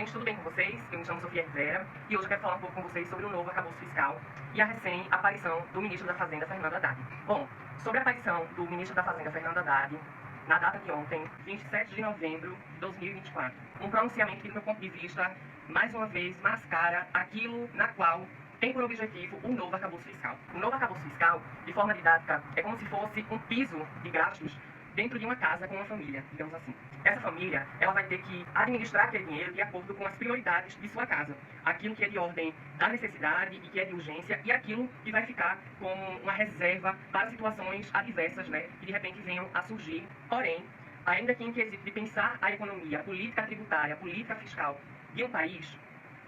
gente, tudo bem com vocês? Eu me chamo Sofia Rivera e hoje eu quero falar um pouco com vocês sobre o novo arcabouço fiscal e a recém-aparição do ministro da Fazenda, Fernando Haddad. Bom, sobre a aparição do ministro da Fazenda, Fernando Haddad, na data de ontem, 27 de novembro de 2024, um pronunciamento que, do meu ponto de vista, mais uma vez mascara aquilo na qual tem por objetivo o novo arcabouço fiscal. O novo arcabouço fiscal, de forma didática, é como se fosse um piso de gastos dentro de uma casa com uma família, digamos assim. Essa família, ela vai ter que administrar aquele dinheiro de acordo com as prioridades de sua casa. Aquilo que é de ordem da necessidade e que é de urgência e aquilo que vai ficar como uma reserva para situações adversas, que de repente venham a surgir. Porém, ainda que em quesito de pensar a economia, a política tributária, a política fiscal de um país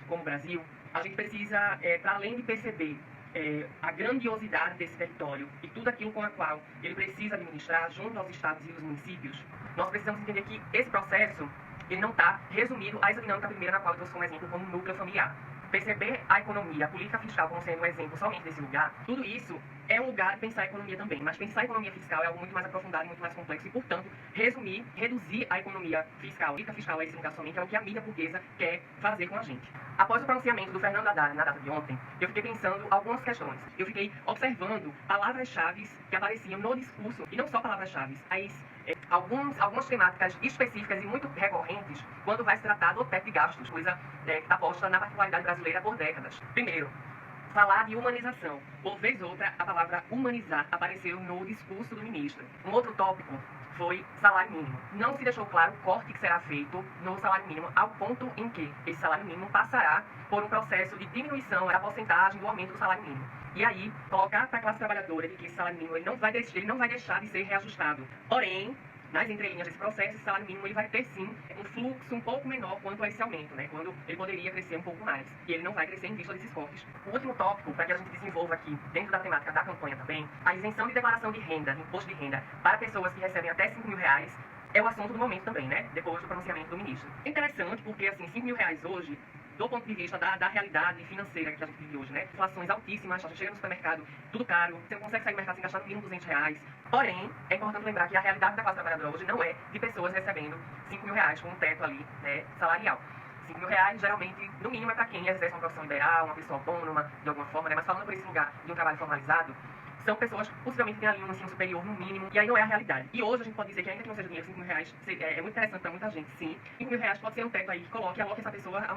como o Brasil, a gente precisa, para além de perceber a grandiosidade desse território e tudo aquilo com a qual ele precisa administrar junto aos estados e aos municípios, nós precisamos entender que esse processo ele não está resumido a essa dinâmica primeira na qual eu trouxe como exemplo como núcleo familiar. Perceber a economia, a política fiscal como sendo um exemplo somente desse lugar, tudo isso é um lugar de pensar a economia também, mas pensar a economia fiscal é algo muito mais aprofundado e muito mais complexo e, portanto, reduzir a economia fiscal, a política fiscal a esse lugar somente é o que a mídia burguesa quer fazer com a gente. Após o pronunciamento do Fernando Haddad na data de ontem, eu fiquei pensando algumas questões. Eu fiquei observando palavras-chave que apareciam no discurso, e não só palavras-chave, mas algumas temáticas específicas e muito recorrentes quando vai se tratar do teto de gastos, coisa que está posta na particularidade brasileira por décadas. Primeiro, falar de humanização. Por vez outra, a palavra humanizar apareceu no discurso do ministro. Um outro tópico foi salário mínimo. Não se deixou claro o corte que será feito no salário mínimo, ao ponto em que esse salário mínimo passará por um processo de diminuição da porcentagem do aumento do salário mínimo. E aí, colocar para a classe trabalhadora de que esse salário mínimo ele não vai deixar de ser reajustado. Porém, nas entrelinhas desse processo, esse salário mínimo ele vai ter sim um fluxo um pouco menor quanto a esse aumento, quando ele poderia crescer um pouco mais. E ele não vai crescer em vista desses cortes. O último tópico, para que a gente desenvolva aqui, dentro da temática da campanha também, a isenção de declaração de renda, de imposto de renda, para pessoas que recebem até R$5.000, é o assunto do momento também, depois do pronunciamento do ministro. É interessante porque, assim, R$5.000 hoje, do ponto de vista da realidade financeira que a gente vive hoje, inflações altíssimas, a gente chega no supermercado, tudo caro, você não consegue sair do mercado sem gastar no mínimo R$200. Porém, é importante lembrar que a realidade da classe trabalhadora hoje não é de pessoas recebendo R$5.000 com um teto ali, salarial. R$5.000, geralmente, no mínimo, é para quem exerce uma profissão liberal, uma pessoa autônoma, de alguma forma, mas falando por esse lugar de um trabalho formalizado, são pessoas possivelmente que têm ali um ensino superior no mínimo, e aí não é a realidade. E hoje a gente pode dizer que ainda que não seja dinheiro, R$5.000 é muito interessante para muita gente, sim. R$5.000 pode ser um teto aí que aloque essa pessoa a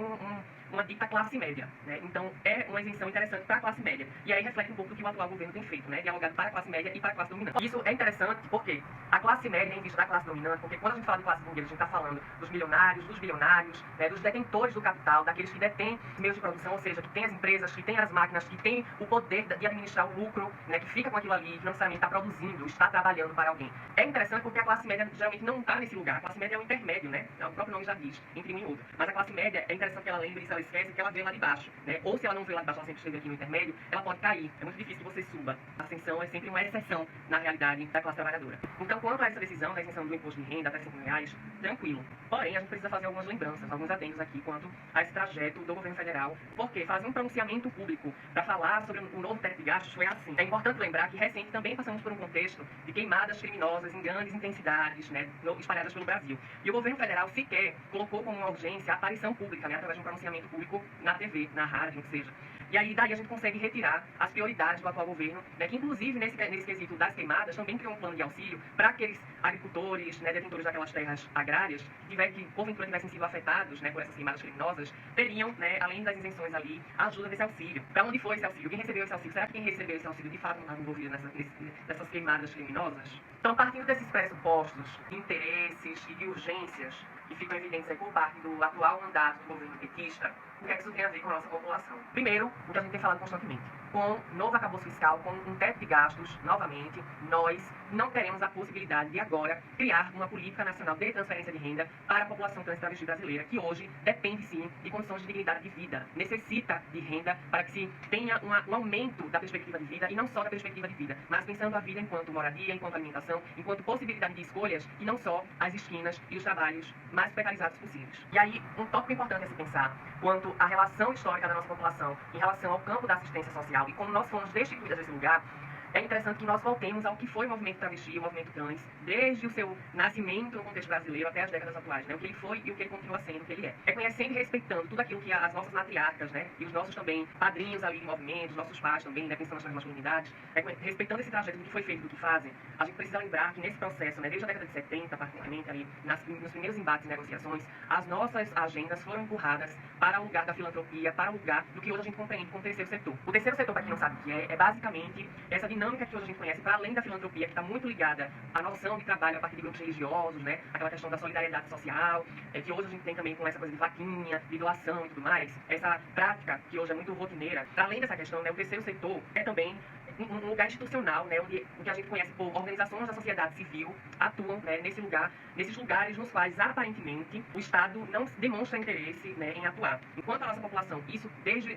uma dita classe média, Então é uma isenção interessante para a classe média. E aí reflete um pouco do que o atual governo tem feito, dialogado para a classe média e para a classe dominante. Isso é interessante porque a classe média é em vista da classe dominante, porque quando a gente fala de classe burguesa, a gente está falando dos milionários, dos bilionários, dos detentores do capital, daqueles que detêm meios de produção, ou seja, que têm as empresas, que têm as máquinas, que têm o poder de administrar o lucro, que fica com aquilo ali, que não necessariamente está produzindo, está trabalhando para alguém. É interessante porque a classe média geralmente não está nesse lugar. A classe média é um intermédio, O próprio nome já diz, entre um e outro. Mas a classe média é interessante que ela lembre, se ela esquece, que ela vê lá de baixo, Ou se ela não vê lá de baixo, ela sempre esteve aqui no intermédio, ela pode cair. É muito difícil que você suba. A ascensão é sempre uma exceção na realidade da classe trabalhadora. Então, quanto a essa decisão da isenção do imposto de renda até R$5.000, tranquilo. Porém, a gente precisa fazer algumas lembranças, alguns adendos aqui quanto a esse trajeto do governo federal, porque fazer um pronunciamento público para falar sobre o novo teto de gastos foi assim. É importante lembrar que recente também passamos por um contexto de queimadas criminosas em grandes intensidades, espalhadas pelo Brasil. E o governo federal sequer colocou como uma urgência a aparição pública, através de um pronunciamento público na TV, na rádio, o que seja. E aí, daí a gente consegue retirar as prioridades do atual governo, que inclusive nesse quesito das queimadas também criou um plano de auxílio para aqueles agricultores, detentores daquelas terras agrárias, que porventura tivessem sido afetados, por essas queimadas criminosas, teriam, além das isenções ali, a ajuda desse auxílio. Para onde foi esse auxílio? Quem recebeu esse auxílio? Será que quem recebeu esse auxílio de fato não estava envolvido nessas queimadas criminosas? Então, partindo desses pressupostos, de interesses e de urgências que ficam evidentes aí por parte do atual mandato do governo petista, o que é que isso tem a ver com a nossa população? Primeiro, o que a gente tem falado constantemente, com novo arcabouço fiscal, com um teto de gastos, novamente, nós não teremos a possibilidade de agora criar uma política nacional de transferência de renda para a população trans e travesti brasileira, que hoje depende sim de condições de dignidade de vida, necessita de renda para que se tenha um aumento da perspectiva de vida, e não só da perspectiva de vida, mas pensando a vida enquanto moradia, enquanto alimentação, enquanto possibilidade de escolhas, e não só as esquinas e os trabalhos mais precarizados possíveis. E aí, um tópico importante a se pensar quanto à relação histórica da nossa população em relação ao campo da assistência social e como nós fomos destituídas desse lugar, é interessante que nós voltemos ao que foi o movimento travesti, o movimento trans, desde o seu nascimento no contexto brasileiro até as décadas atuais, né? O que ele foi e o que ele continua sendo, o que ele é. Reconhecendo e respeitando tudo aquilo que as nossas matriarcas, né? E os nossos também padrinhos ali de movimento, os nossos pais também, né? Pensando nas masculinidades, respeitando esse trajeto do que foi feito, do que fazem, a gente precisa lembrar que nesse processo, né? Desde a década de 70, particularmente ali, nos primeiros embates e negociações, as nossas agendas foram empurradas para o lugar da filantropia, para o lugar do que hoje a gente compreende como terceiro setor. O terceiro setor, para quem não sabe o que é basicamente essa dinâmica que hoje a gente conhece, para além da filantropia, que está muito ligada à noção de trabalho a partir de grupos religiosos, né? Aquela questão da solidariedade social, que hoje a gente tem também com essa coisa de vaquinha, de doação e tudo mais. Essa prática, que hoje é muito rotineira. Para além dessa questão, né, o terceiro setor é também um lugar institucional, né, onde o que a gente conhece por organizações da sociedade civil atuam, né, nesses lugares nos quais, aparentemente, o Estado não demonstra interesse, né, em atuar. Enquanto a nossa população, isso desde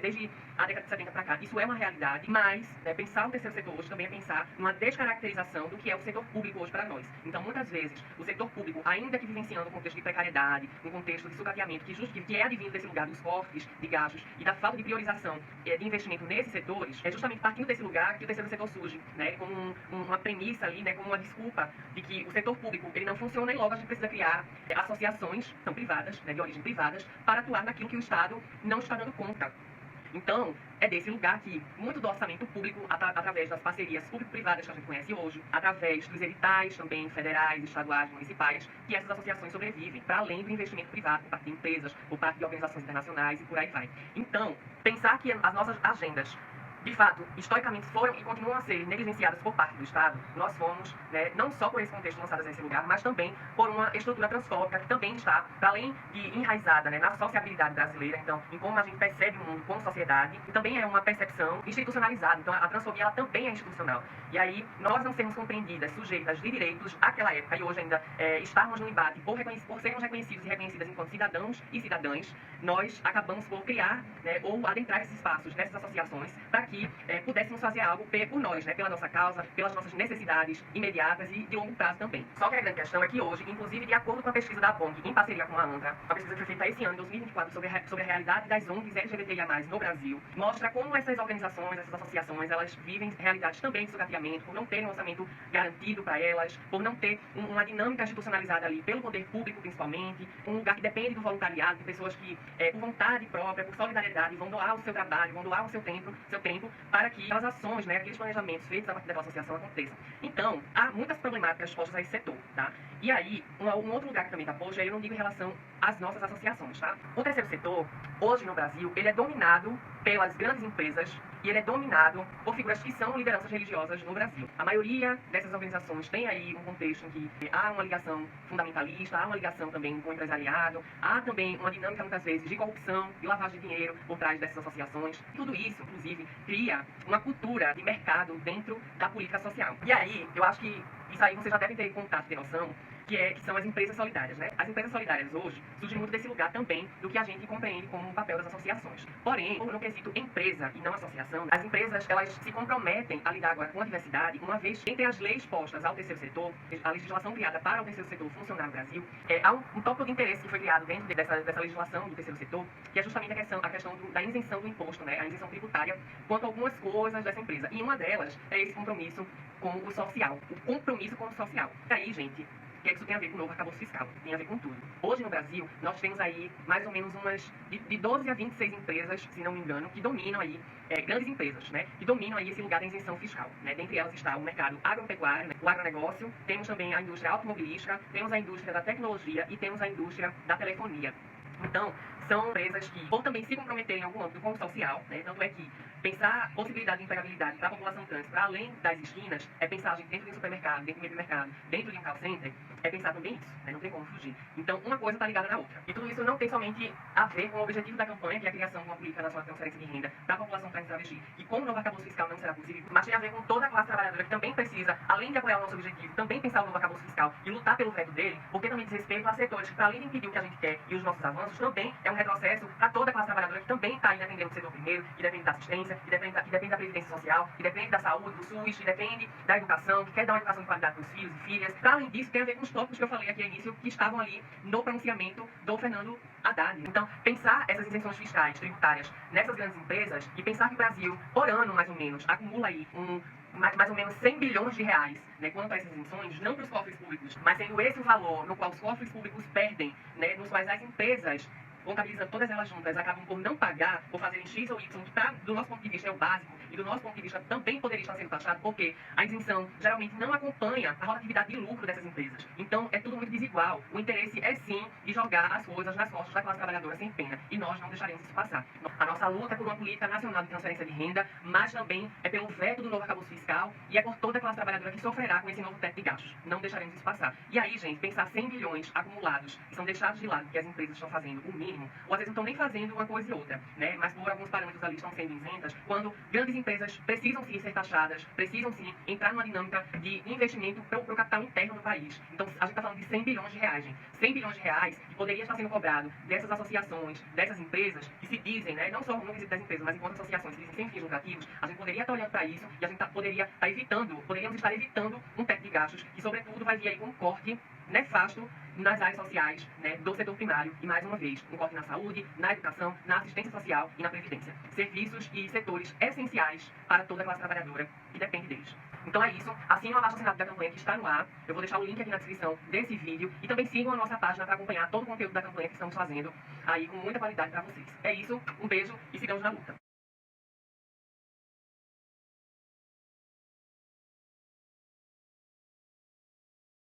a década de 70 para cá, isso é uma realidade, mas, né, pensar o terceiro setor hoje também é pensar numa descaracterização do que é o setor público hoje para nós. Então, muitas vezes, o setor público, ainda que vivenciando um contexto de precariedade, um contexto de sucateamento, que é advindo desse lugar dos cortes de gastos e da falta de priorização de investimento nesses setores, é justamente partindo desse lugar que o terceiro setor surge, né, como uma premissa ali, né, como uma desculpa de que o setor público ele não funciona e logo a gente precisa criar associações, são privadas, né, de origem privadas, para atuar naquilo que o Estado não está dando conta. Então, é desse lugar que muito do orçamento público, através das parcerias público-privadas que a gente conhece hoje, através dos editais também federais, estaduais, municipais, que essas associações sobrevivem, para além do investimento privado por parte de empresas, por parte de organizações internacionais e por aí vai. Então, pensar que as nossas agendas de fato, historicamente foram e continuam a ser negligenciadas por parte do Estado, nós fomos, né, não só por esse contexto lançadas nesse lugar, mas também por uma estrutura transfóbica que também está, para além de enraizada, né, na sociabilidade brasileira, então, em como a gente percebe o mundo como sociedade, e também é uma percepção institucionalizada, então a transfobia ela também é institucional. E aí, nós não sermos compreendidas, sujeitas de direitos àquela época, e hoje ainda estarmos no embate por sermos reconhecidos e reconhecidas enquanto cidadãos e cidadãs, nós acabamos por criar, né, ou adentrar esses espaços nessas associações para que pudéssemos fazer algo por nós, né, pela nossa causa, pelas nossas necessidades imediatas e de longo prazo também. Só que a grande questão é que hoje, inclusive de acordo com a pesquisa da PONG, em parceria com a ANTRA, a pesquisa que foi feita esse ano, em 2024, sobre a realidade das ONGs LGBTIA+, no Brasil, mostra como essas organizações, essas associações, elas vivem realidades também de sucateamento, por não terem um orçamento garantido para elas, por não ter uma dinâmica institucionalizada ali pelo poder público, principalmente, um lugar que depende do voluntariado, de pessoas que, por vontade própria, por solidariedade, vão doar o seu trabalho, vão doar o seu tempo para que aquelas ações, né, aqueles planejamentos feitos a partir daquela associação aconteçam. Então, há muitas problemáticas postas a esse setor, tá? E aí, um outro lugar que também está posto, eu não digo em relação às nossas associações, tá? O terceiro setor, hoje no Brasil, ele é dominado pelas grandes empresas e ele é dominado por figuras que são lideranças religiosas no Brasil. A maioria dessas organizações tem aí um contexto em que há uma ligação fundamentalista, há uma ligação também com o empresariado, há também uma dinâmica, muitas vezes, de corrupção, de lavagem de dinheiro por trás dessas associações. Tudo isso, inclusive, cria uma cultura de mercado dentro da política social. E aí, eu acho que isso aí vocês já devem ter contato, ter noção, que são as empresas solidárias, né? As empresas solidárias hoje surgem muito desse lugar também do que a gente compreende como o papel das associações. Porém, no quesito empresa e não associação, as empresas, elas se comprometem a lidar agora com a diversidade, uma vez entre as leis postas ao terceiro setor, a legislação criada para o terceiro setor funcionar no Brasil, há um tópico de interesse que foi criado dentro dessa legislação do terceiro setor, que é justamente a questão da isenção do imposto, né? A isenção tributária quanto a algumas coisas dessa empresa. E uma delas é esse compromisso com o social, o compromisso com o social. E aí, gente, o que isso tem a ver com o novo arcabouço fiscal? Tem a ver com tudo. Hoje no Brasil, nós temos aí mais ou menos umas de 12 a 26 empresas, se não me engano, que dominam aí, grandes empresas, né? Que dominam aí esse lugar da isenção fiscal, né? Dentre elas está o mercado agropecuário, né? O agronegócio, temos também a indústria automobilística, temos a indústria da tecnologia e temos a indústria da telefonia. Então, são empresas que vão também se comprometer em algum âmbito com o social, né? Tanto é que pensar a possibilidade de empregabilidade para a população trans, para além das esquinas, é pensar a gente dentro de um supermercado, dentro de um hipermercado, dentro de um call center, é pensar também isso, né? Não tem como fugir. Então, uma coisa está ligada na outra. E tudo isso não tem somente a ver com o objetivo da campanha, que é a criação de uma política nacional de transferência de renda para a população trans e travesti. E como o novo arcabouço fiscal não será possível, mas tem a ver com toda a classe trabalhadora que também precisa, além de apoiar o nosso objetivo, também pensar o novo arcabouço fiscal e lutar pelo veto dele, porque também diz respeito a setores que, para além de impedir o que a gente quer e os nossos avanços, também é um retrocesso para toda a classe trabalhadora que também está aí dependendo do setor primeiro, que depende da assistência, que depende da previdência social, que depende da saúde, do SUS, que depende da educação, que quer dar uma educação de qualidade para os filhos e filhas. Para além disso, tem a ver com os tópicos que eu falei aqui no início, que estavam ali no pronunciamento do Fernando Haddad. Então, pensar essas isenções fiscais, tributárias, nessas grandes empresas, e pensar que o Brasil, por ano mais ou menos, acumula aí mais ou menos 100 bilhões de reais, né, quanto a essas isenções, não para os cofres públicos, mas sendo esse o valor no qual os cofres públicos perdem, né, nos quais as empresas, contabilizando todas elas juntas, acabam por não pagar, por fazerem X ou Y, que do nosso ponto de vista é o básico, e do nosso ponto de vista também poderia estar sendo taxado, porque a isenção geralmente não acompanha a rotatividade de lucro dessas empresas. Então, é tudo muito desigual. O interesse é sim de jogar as coisas nas costas da classe trabalhadora sem pena, e nós não deixaremos isso passar. A nossa luta é por uma política nacional de transferência de renda, mas também é pelo veto do novo arcabouço fiscal e é por toda a classe trabalhadora que sofrerá com esse novo teto de gastos. Não deixaremos isso passar. E aí, gente, pensar 100 bilhões acumulados, que são deixados de lado, que as empresas estão fazendo o mínimo, ou às vezes não estão nem fazendo uma coisa e outra, né? Mas por alguns parâmetros ali estão sendo isentas, quando grandes empresas precisam sim ser taxadas, precisam sim entrar numa dinâmica de investimento para o capital interno do país. Então, a gente está falando de 100 bilhões de reais, gente. 100 bilhões de reais que poderia estar sendo cobrado dessas associações, dessas empresas que se dizem, né, não só no quesito das empresas, mas enquanto associações que se dizem sem fins lucrativos, a gente poderia estar olhando para isso e a gente poderíamos estar evitando um teto de gastos que, sobretudo, vai vir aí com um corte nefasto nas áreas sociais, né, do setor primário e, mais uma vez, um corte na saúde, na educação, na assistência social e na previdência. Serviços e setores essenciais para toda a classe trabalhadora que depende deles. Então é isso. Assinem o abaixo-assinado da campanha que está no ar. Eu vou deixar o link aqui na descrição desse vídeo. E também sigam a nossa página para acompanhar todo o conteúdo da campanha que estamos fazendo aí com muita qualidade para vocês. É isso. Um beijo e sigamos na luta.